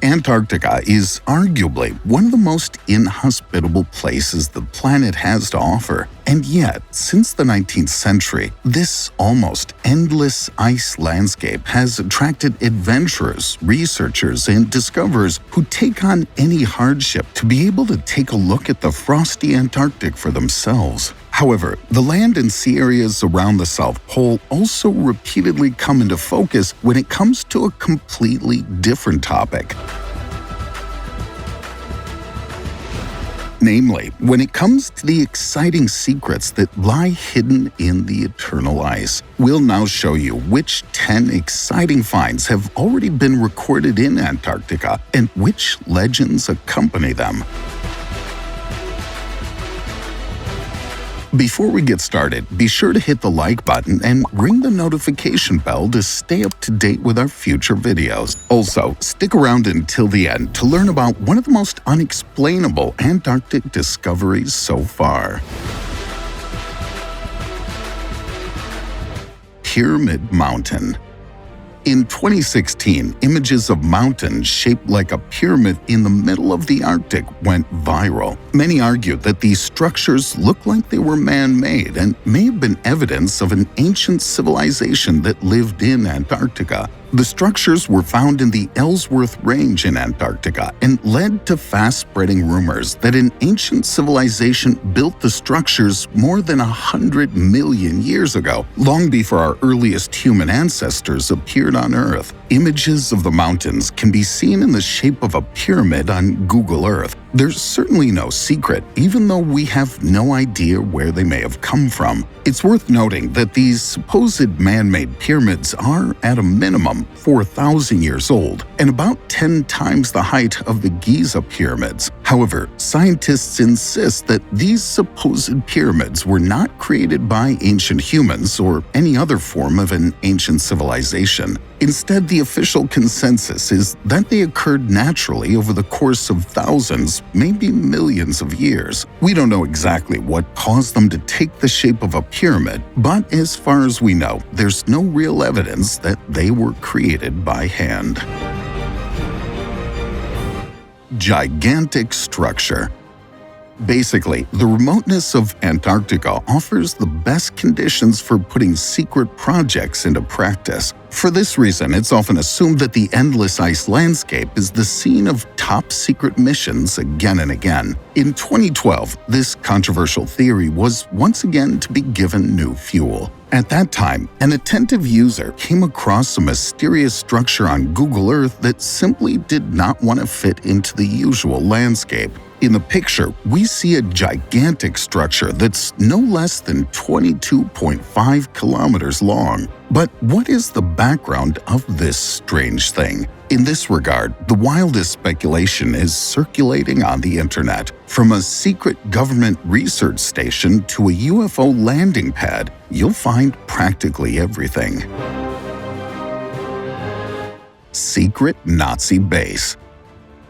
Antarctica is arguably one of the most inhospitable places the planet has to offer. And yet, since the 19th century, this almost endless ice landscape has attracted adventurers, researchers, and discoverers who take on any hardship to be able to take a look at the frosty Antarctic for themselves. However, the land and sea areas around the South Pole also repeatedly come into focus when it comes to a completely different topic. Namely, when it comes to the exciting secrets that lie hidden in the eternal ice. We'll now show you which 10 exciting finds have already been recorded in Antarctica and which legends accompany them. Before we get started, be sure to hit the like button and ring the notification bell to stay up to date with our future videos. Also, stick around until the end to learn about one of the most unexplainable Antarctic discoveries so far. Pyramid Mountain. In 2016, images of mountains shaped like a pyramid in the middle of the Arctic went viral. Many argued that these structures looked like they were man-made and may have been evidence of an ancient civilization that lived in Antarctica. The structures were found in the Ellsworth Range in Antarctica and led to fast-spreading rumors that an ancient civilization built the structures more than 100 million years ago, long before our earliest human ancestors appeared on Earth. Images of the mountains can be seen in the shape of a pyramid on Google Earth. There's certainly no secret, even though we have no idea where they may have come from. It's worth noting that these supposed man-made pyramids are, at a minimum, 4,000 years old and about 10 times the height of the Giza pyramids. However, scientists insist that these supposed pyramids were not created by ancient humans or any other form of an ancient civilization. Instead, the official consensus is that they occurred naturally over the course of thousands, maybe millions of years. We don't know exactly what caused them to take the shape of a pyramid, but as far as we know, there's no real evidence that they were created by hand. Gigantic structure. Basically, the remoteness of Antarctica offers the best conditions for putting secret projects into practice. For this reason, it's often assumed that the endless ice landscape is the scene of top-secret missions again and again. In 2012, this controversial theory was once again to be given new fuel. At that time, an attentive user came across a mysterious structure on Google Earth that simply did not want to fit into the usual landscape. In the picture, we see a gigantic structure that's no less than 22.5 kilometers long. But what is the background of this strange thing? In this regard, the wildest speculation is circulating on the internet. From a secret government research station to a UFO landing pad, you'll find practically everything. Secret Nazi base.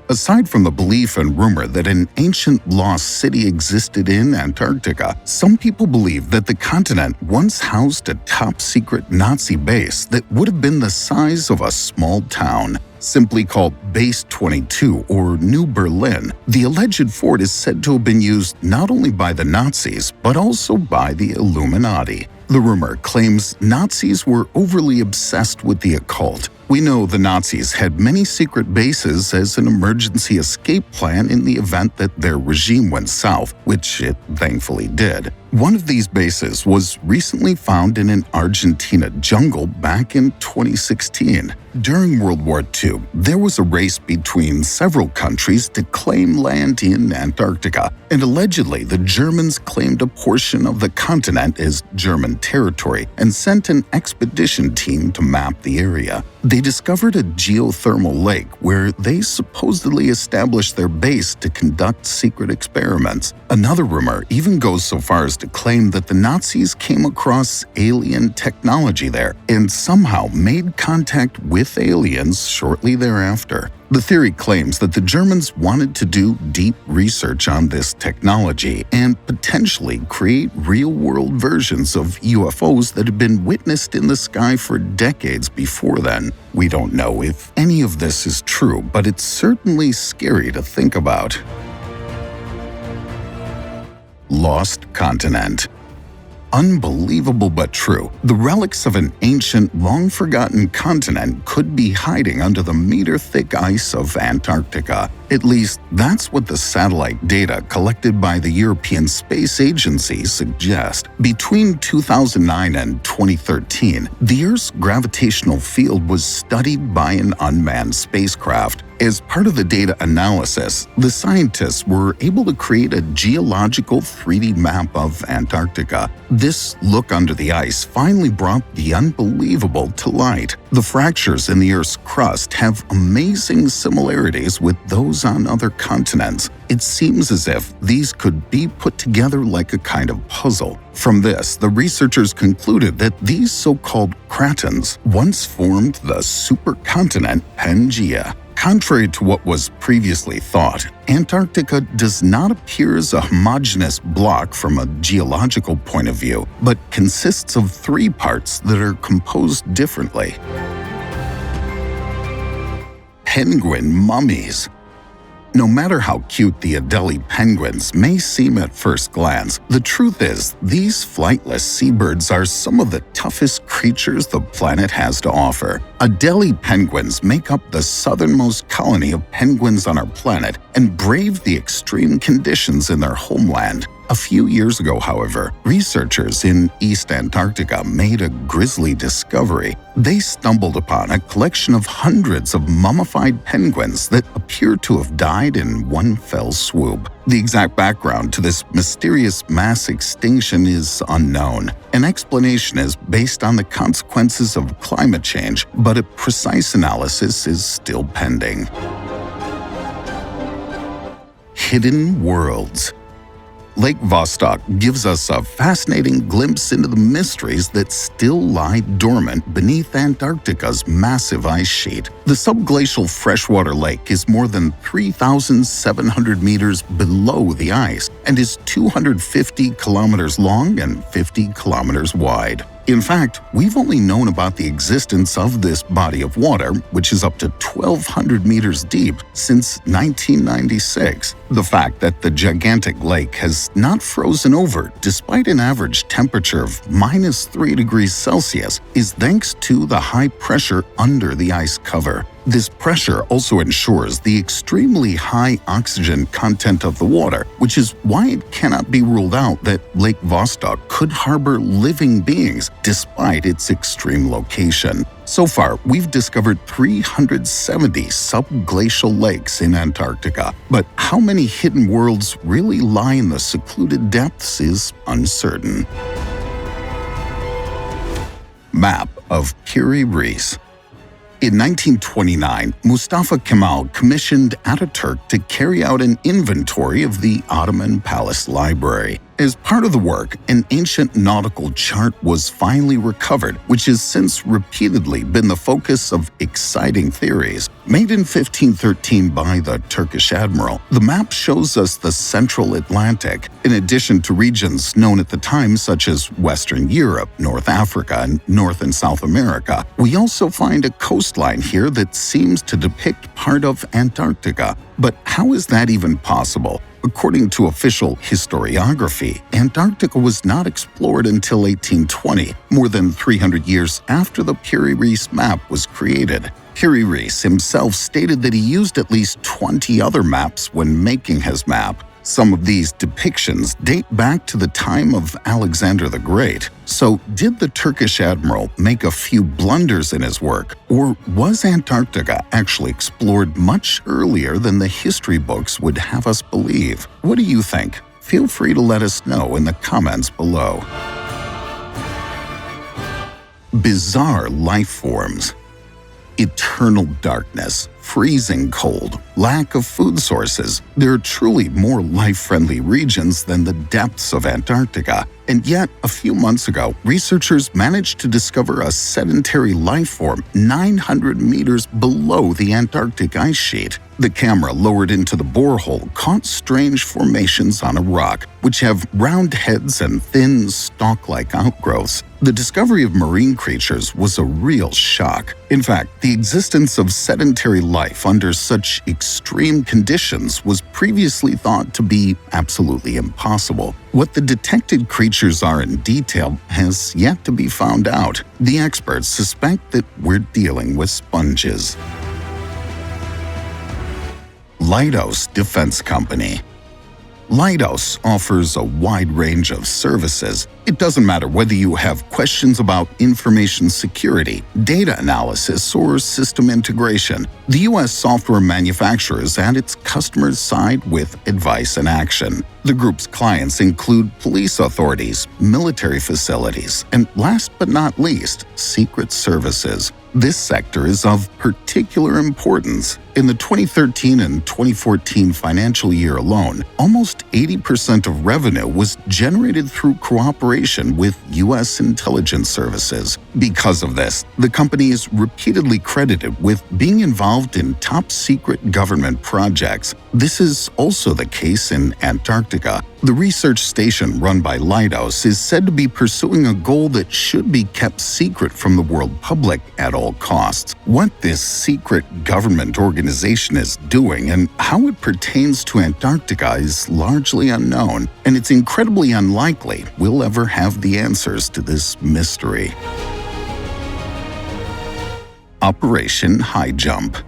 Aside from the belief and rumor that an ancient lost city existed in Antarctica, some people believe that the continent once housed a top-secret Nazi base that would have been the size of a small town. Simply called Base 22 or New Berlin, the alleged fort is said to have been used not only by the Nazis, but also by the Illuminati. The rumor claims Nazis were overly obsessed with the occult. We know the Nazis had many secret bases as an emergency escape plan in the event that their regime went south, which it thankfully did. One of these bases was recently found in an Argentina jungle back in 2016. During World War II, there was a race between several countries to claim land in Antarctica, and allegedly the Germans claimed a portion of the continent as German territory and sent an expedition team to map the area. They discovered a geothermal lake where they supposedly established their base to conduct secret experiments. Another rumor even goes so far as to claim that the Nazis came across alien technology there and somehow made contact with aliens shortly thereafter. The theory claims that the Germans wanted to do deep research on this technology and potentially create real-world versions of UFOs that had been witnessed in the sky for decades before then. We don't know if any of this is true, but it's certainly scary to think about. Lost continent. Unbelievable but true, the relics of an ancient, long-forgotten continent could be hiding under the meter-thick ice of Antarctica. At least, that's what the satellite data collected by the European Space Agency suggest. Between 2009 and 2013, the Earth's gravitational field was studied by an unmanned spacecraft. As part of the data analysis, the scientists were able to create a geological 3D map of Antarctica. This look under the ice finally brought the unbelievable to light. The fractures in the Earth's crust have amazing similarities with those on other continents. It seems as if these could be put together like a kind of puzzle. From this, the researchers concluded that these so-called cratons once formed the supercontinent Pangaea. Contrary to what was previously thought, Antarctica does not appear as a homogeneous block from a geological point of view, but consists of 3 parts that are composed differently. Penguin mummies. No matter how cute the Adelie penguins may seem at first glance, the truth is these flightless seabirds are some of the toughest creatures the planet has to offer. Adelie penguins make up the southernmost colony of penguins on our planet and brave the extreme conditions in their homeland. A few years ago, however, researchers in East Antarctica made a grisly discovery. They stumbled upon a collection of hundreds of mummified penguins that appear to have died in one fell swoop. The exact background to this mysterious mass extinction is unknown. An explanation is based on the consequences of climate change, but a precise analysis is still pending. Hidden worlds. Lake Vostok gives us a fascinating glimpse into the mysteries that still lie dormant beneath Antarctica's massive ice sheet. The subglacial freshwater lake is more than 3,700 meters below the ice and is 250 kilometers long and 50 kilometers wide. In fact, we've only known about the existence of this body of water, which is up to 1,200 meters deep, since 1996. The fact that the gigantic lake has not frozen over despite an average temperature of -3 degrees Celsius is thanks to the high pressure under the ice cover. This pressure also ensures the extremely high oxygen content of the water, which is why it cannot be ruled out that Lake Vostok could harbor living beings despite its extreme location. So far, we've discovered 370 subglacial lakes in Antarctica, but how many hidden worlds really lie in the secluded depths is uncertain. Map of Piri Reis. In 1929, Mustafa Kemal commissioned Ataturk to carry out an inventory of the Ottoman Palace Library. As part of the work, an ancient nautical chart was finally recovered, which has since repeatedly been the focus of exciting theories. Made in 1513 by the Turkish admiral, the map shows us the central Atlantic, in addition to regions known at the time such as Western Europe, North Africa, and North and South America. We also find a coastline here that seems to depict part of Antarctica. But how is that even possible? According to official historiography, Antarctica was not explored until 1820, more than 300 years after the Piri Reis map was created. Piri Reis himself stated that he used at least 20 other maps when making his map. Some of these depictions date back to the time of Alexander the Great. So, did the Turkish admiral make a few blunders in his work, or was Antarctica actually explored much earlier than the history books would have us believe? What do you think? Feel free to let us know in the comments below. Bizarre life forms. Eternal darkness, freezing cold, lack of food sources. There are truly more life-friendly regions than the depths of Antarctica. And yet, a few months ago, researchers managed to discover a sedentary life form 900 meters below the Antarctic ice sheet. The camera lowered into the borehole caught strange formations on a rock, which have round heads and thin, stalk-like outgrowths. The discovery of marine creatures was a real shock. In fact, the existence of sedentary life under such extreme conditions was previously thought to be absolutely impossible. What the detected creatures are in detail has yet to be found out. The experts suspect that we're dealing with sponges. Leidos Defense Company. Leidos offers a wide range of services. It doesn't matter whether you have questions about information security, data analysis, or system integration. The U.S. software manufacturer is at its customers' side with advice and action. The group's clients include police authorities, military facilities, and last but not least, secret services. This sector is of particular importance. In the 2013 and 2014 financial year alone, almost 80% of revenue was generated through cooperation with U.S. intelligence services. Because of this, the company is repeatedly credited with being involved in top-secret government projects. This is also the case in Antarctica. The research station run by Leidos is said to be pursuing a goal that should be kept secret from the world public at all costs. What this secret government organization is doing and how it pertains to Antarctica is largely unknown, and it's incredibly unlikely we'll ever have the answers to this mystery. Operation High Jump.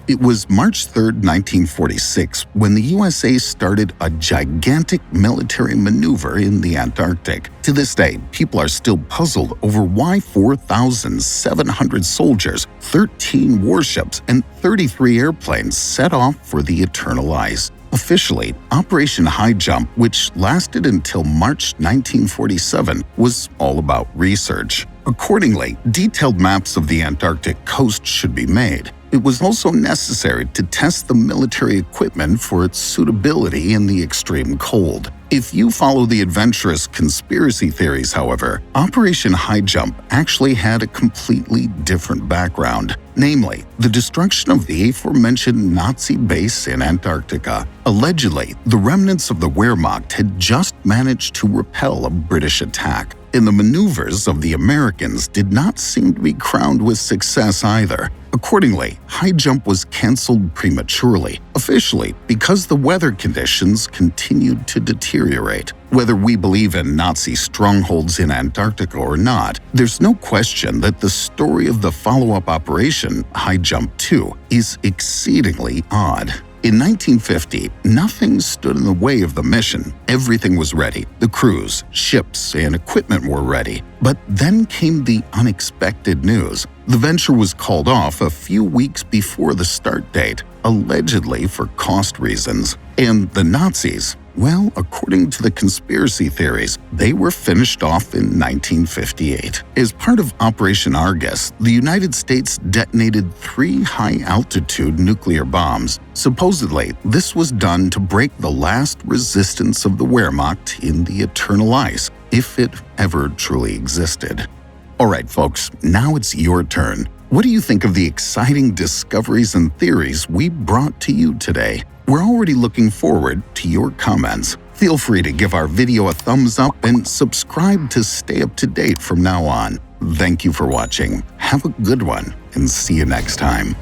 It was March 3, 1946, when the USA started a gigantic military maneuver in the Antarctic. To this day, people are still puzzled over why 4,700 soldiers, 13 warships, and 33 airplanes set off for the eternal ice. Officially, Operation High Jump, which lasted until March 1947, was all about research. Accordingly, detailed maps of the Antarctic coast should be made. It was also necessary to test the military equipment for its suitability in the extreme cold. If you follow the adventurous conspiracy theories, however, Operation High Jump actually had a completely different background. Namely, the destruction of the aforementioned Nazi base in Antarctica. Allegedly, the remnants of the Wehrmacht had just managed to repel a British attack, and the maneuvers of the Americans did not seem to be crowned with success either. Accordingly, High Jump was canceled prematurely, officially because the weather conditions continued to deteriorate. Whether we believe in Nazi strongholds in Antarctica or not, there's no question that the story of the follow-up operation, High Jump 2, is exceedingly odd. In 1950, nothing stood in the way of the mission. Everything was ready. The crews, ships, and equipment were ready. But then came the unexpected news. The venture was called off a few weeks before the start date, allegedly for cost reasons. And the Nazis, well, according to the conspiracy theories, they were finished off in 1958. As part of Operation Argus, the United States detonated 3 high-altitude nuclear bombs. Supposedly, this was done to break the last resistance of the Wehrmacht in the eternal ice, if it ever truly existed. Alright folks, now it's your turn. What do you think of the exciting discoveries and theories we brought to you today? We're already looking forward to your comments. Feel free to give our video a thumbs up and subscribe to stay up to date from now on. Thank you for watching. Have a good one and see you next time.